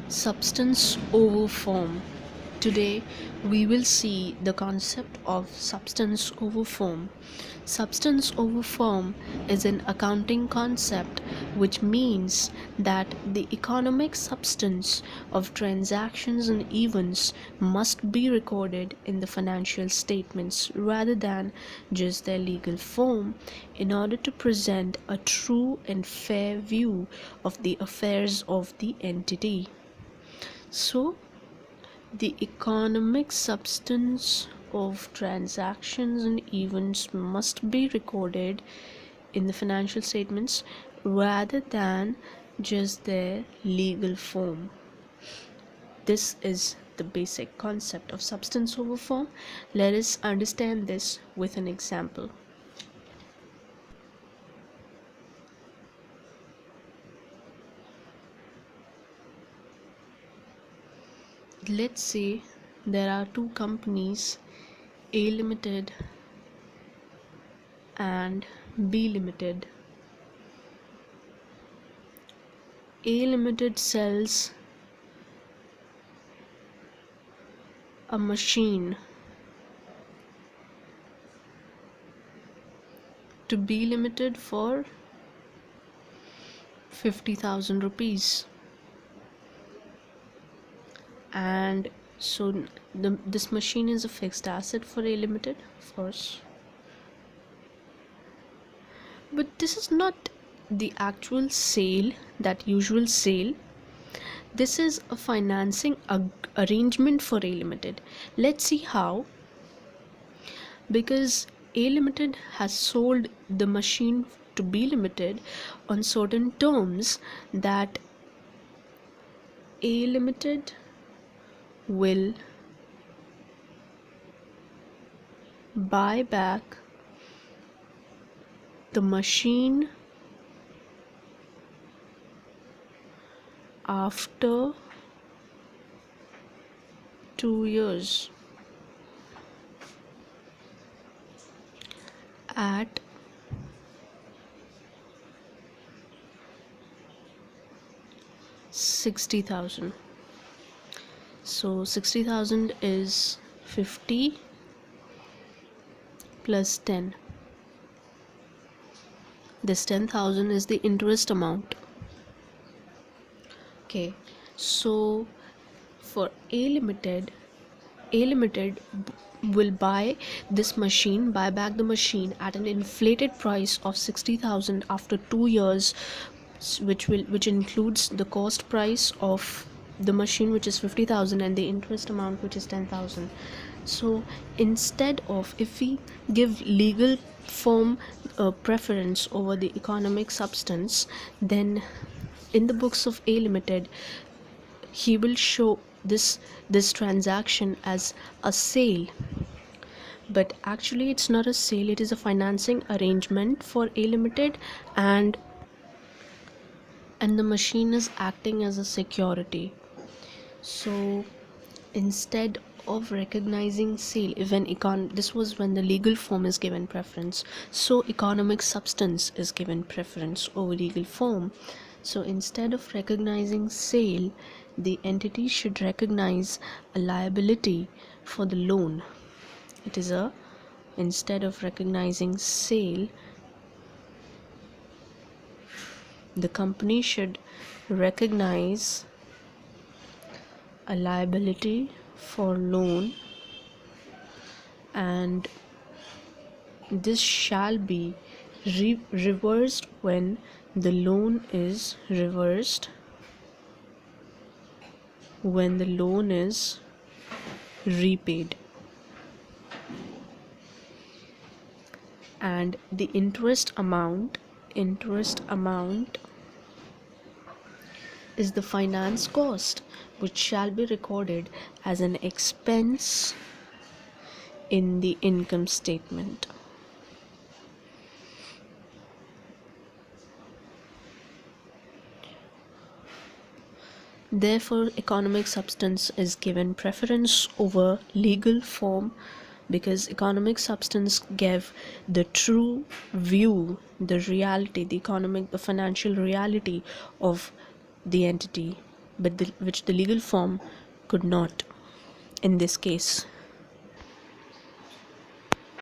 Substance over form. Today, we will see the concept of substance over form. Substance over form is an accounting concept which means that the economic substance of transactions and events must be recorded in the financial statements rather than just their legal form in order to present a true and fair view of the affairs of the entity. So, the economic substance of transactions and events must be recorded in the financial statements rather than just their legal form. This is the basic concept of substance over form. Let us understand this with an example. Let's say there are two companies, A Limited and B Limited. A Limited sells a machine to B Limited for 50,000 rupees, and so this machine is a fixed asset for A Limited, of course, but this is not the actual sale, that usual sale. This is a financing arrangement for A Limited. Let's see how. Because A Limited has sold the machine to B Limited on certain terms that A Limited will buy back the machine after 2 years at 60,000. So 60,000 is 50 plus 10. This 10,000 is the interest amount. Okay, so for A Limited will buy back the machine at an inflated price of 60,000 after 2 years, which includes the cost price of the machine, which is 50,000, and the interest amount, which is 10,000. So instead of, if we give legal form preference over the economic substance, then in the books of A Limited, he will show this transaction as a sale, but actually it's not a sale, it is a financing arrangement for A Limited, and the machine is acting as a security. So instead of recognizing sale, this was when the legal form is given preference, so economic substance is given preference over legal form. So instead of recognizing sale, the entity should recognize a liability for the loan. Instead of recognizing sale, the company should recognize a liability for loan, and this shall be reversed when the loan is repaid, and the interest amount is the finance cost, which shall be recorded as an expense in the income statement. Therefore, economic substance is given preference over legal form, because economic substance gave the true view, the reality, the financial reality of the entity. but which the legal form could not in this case.